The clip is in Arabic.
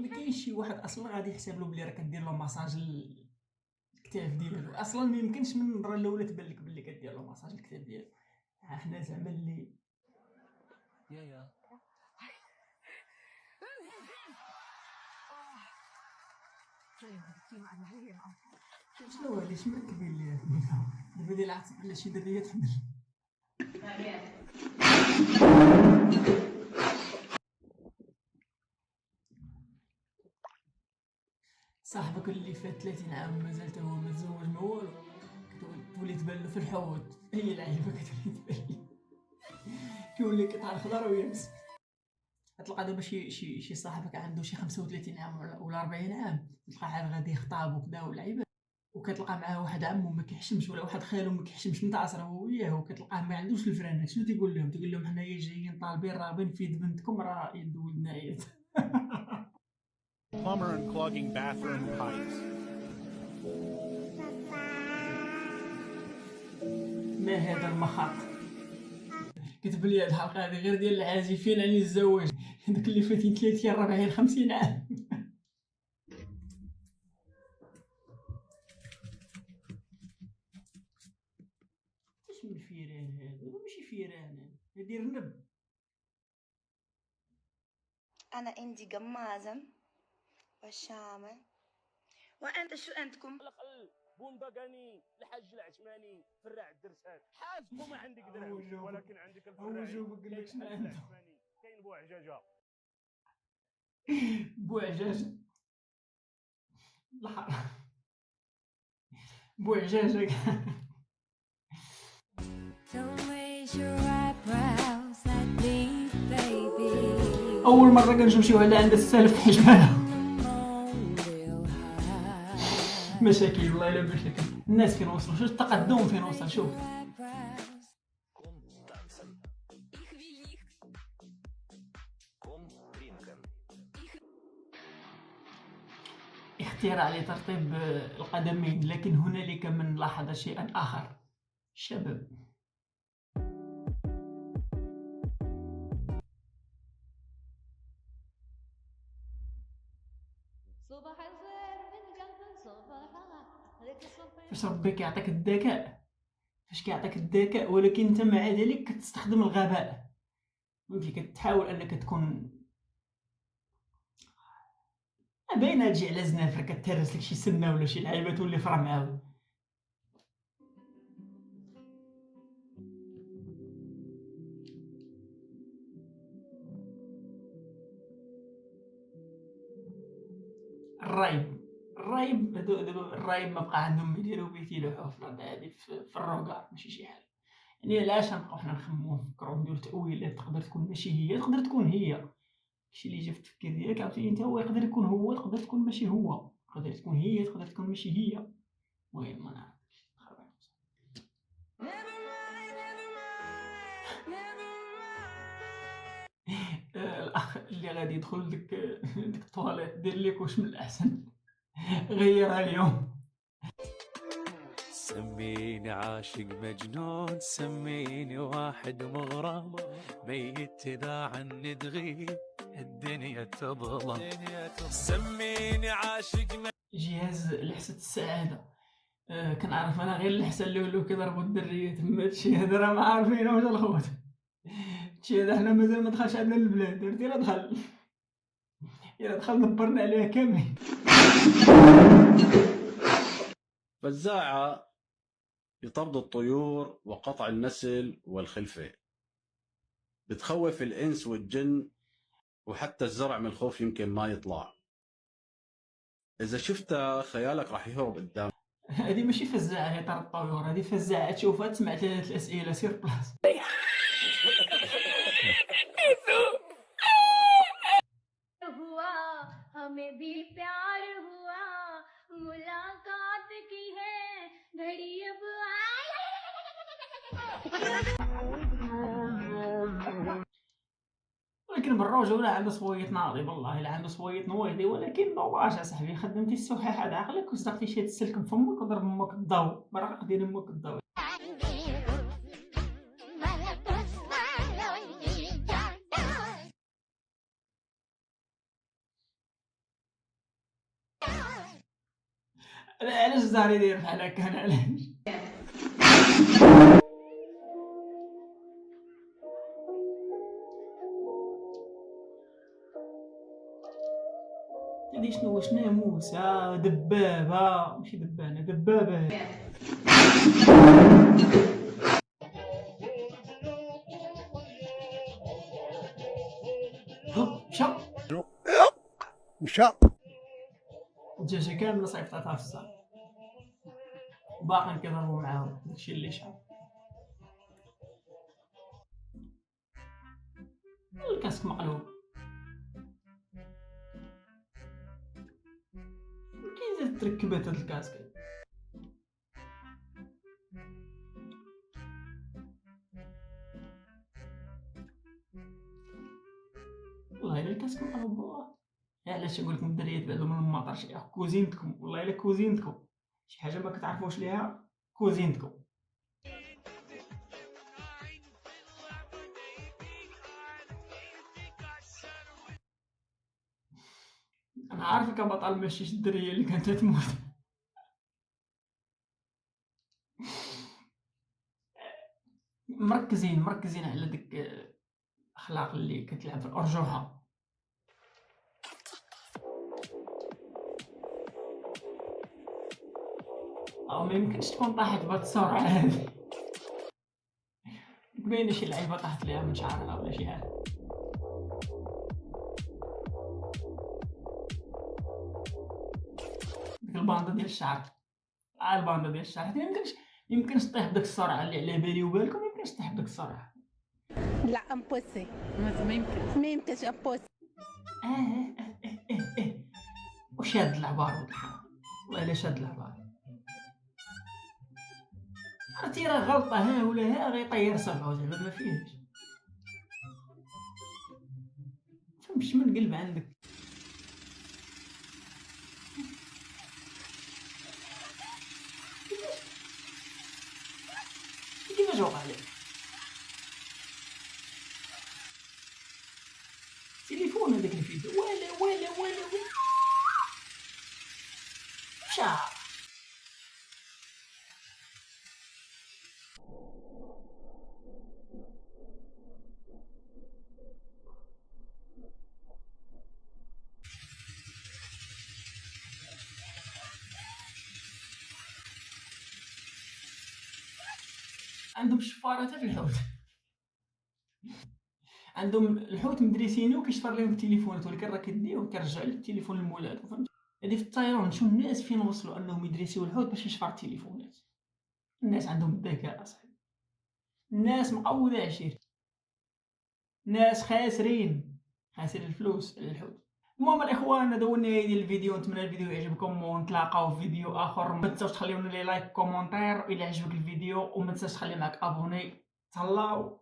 ما كاينش شي واحد اصلا غادي يحسب له بلي راك كدير له ماساج الكتاف ديالو، اصلا ما يمكنش من المره الاولى تبان لك بلي كدير له ماساج الكتاف ديالو. حنا زعما اللي يا شنو هادي اش مركبين ليا دابا ديال عرفت بلا شي دريه تحمل. صاحبك اللي فات 30 عام مازال تا هو ما تزوج ما والو، كتولي تبان له في الحوض هي لعيبه كتولي تبان ليه كيولي قطع الخضر ويابس. تلقى دابا شي صاحبك عنده شي 35 عام ولا 40 عام، تلقى عاد غادي يخطاب وكذا ولعيبه، وكتلقى معاه واحد عمو ما كيحشمش ولا واحد خالو ما كيحشمش متعصر هو وياه، وكتلقاه ما عندوش الفران. شنو تيقول لهم؟ تيقول لهم حنايا جايين طالبين راغبين في يد بنتكم راه يد ولدنا عيات. Plumber and clogging bathroom pipes. ما هذا المخاط. كتب لي هاد الحلقه هذه غير ديال العازفين عن الزواج، داك اللي فاتين 30 40 50 عام. اش من فيران هذا؟ ماشي فيران، هادي رنب. أنا عندي قمازة وشامة. وأنت شو عندكم؟ بوندقاني الحاج العثماني فرع الدرسات حاسبو ما عندك هو درهم، جاوبك. ولكن عندك هو الفراعي. جاوبك قال لك شنو كاين عنده. العثماني، كاين بوعجاجه. بوعجاجة الحرام. بوعجاجة. أول مرة كنمشيو على عند السالف في حجمانة. مشاكل والله إلا مشاكل. الناس فين وصلوا؟ شوف التقدم فين وصل. شوف اختراع لترطيب القدمين، لكن هنالك من لاحظ شيئا آخر. شباب صباح الخير من قلب صباحها هذاك الصباح. فاش ربي كيعطيك الذكاء، فاش كيعطيك الذكاء ولكن انت مع ذلك كتستخدم الغباء. فهمتي؟ كتحاول انك تكون باينه تجي على زنافر، كتهرس لك شي سنه ولا شي لعيبه تولي فرا معاود. الرايب دابا الرايب ما بقى عندهم ما يديروا بيه، يلوحوه في الارض عادي في الروكار، ماشي شي حاجه. يعني علاش غنبقاو حنا نخممو ونفكرو نديرو تأويلات تقدر تكون ماشي هي، تقدر تكون هي. داكشي اللي جا في التفكير ديالك عرفتي انت، هو يقدر يكون هو، تقدر تكون ماشي هو، تقدر تكون هي، تقدر تكون ماشي هي. المهم ما نعرفش. الاخ اللي غادي يدخل ديك الطواليت دير ليك واش من الاحسن غيرها اليوم. سميني عاشق مجنون، سميني واحد مغرم، ميت إذا عني تغيب الدنيا تظلم. سميني عاشق جهاز لحسة السعادة. كنعرف انا غير اللحسة اللي ولاو كيضربوا الدريات، تما هادشي هذا راه ما عارفين واش الخوت. هادشي هذا حنا مازال ما دخلش عندنا البلاد، عرفتي؟ الا دخل الا دخل نبرنا عليها كاملين. فزاعة لطرد الطيور وقطع النسل والخلفة، بتخوف الإنس والجن وحتى الزرع من الخوف يمكن ما يطلع. إذا شفتها خيالك راح يهرب قدام. هذه ماشي فزاعة هي طرد الطيور، هذه فزاعة تشوفها تسمع 3 الأسئلة سير بلاص. हुआ हमें भी प्यार हुआ मुलाकात की है घड़ी अब ولكن بالرجولة عنده صويت ناضي، والله إلا عنده صويت نواضي، ولكن بواش أصاحبي خدمتي السحاح هاد عقلك وصدقتي شي هاد السلك بفمك وضرب امك الضو، برقق ديال امك الضو. علاش الزهر يدير بحال هكا؟ انا علاش؟ هادي شنو واش ناموس؟ دبابة ماشي دبانة، دبابة. مشى الدجاجة كاملة صيفطاتها في الصاع، وباقيين كيضربوا معاهم داكشي اللي شاف. الكاسك مقلوب، كاين تركبات هاد الكاسك. والله الا الكاسك مقلوب. والله علاش نقول لكم الدريات بعدا من المطر شي كوزينتكم، والله الا كوزينتكم شي حاجه ما كتعرفوش ليها، كوزينتكم. انا عارفك بطل ماشي شي الدريه اللي كانت تموت. مركزين على ديك الاخلاق اللي كتلعب في الارجوحه. او ما يمكنش تكون طاحت بهاد السرعه هادي، باين شي لعيبه طاحت ليها من شعرها ولا شي حاجه. ديك الباندا ديال الشعر، الباندا ديال الشعر يمكنش تطيح بداك السرعه اللي على بالي وبالكم، يمكنش تطيح بداك السرعه. لا امبوسي، ما يمكنش امبوسي. وشاد العبار ولد الحرام، والله الا شاد العبار. عرفتي راه غلطه ها ولا ها غيطير صبعو، زعما ما فيهش. فهمتش من قلب عندك. كيفاش وقع لك؟ تليفون هذاك الفيديو ولا مشى. عندهم شفارات في الحوت، عندهم الحوت مدريسينو كيشفر لهم التليفونات، ولكن راه كديهم كيرجع لك التليفون لمولاتو. فهمت؟ هادي في الطيران نشوف الناس فين وصلوا انهم يدريسيو الحوت باش يشفر التليفونات. الناس عندهم الذكاء اصاحبي، الناس مقوده عشير، ناس خاسرين الفلوس على الحوت. المهم الاخوان، هذا هو النهايه ديال الفيديو. نتمنى الفيديو يعجبكم، ونتلاقاو في فيديو اخر. ما تنساوش تخليونا لي لايك كومونتير الى عجبك الفيديو، وما تنساش تخلي معاك ابوني. تهلاو.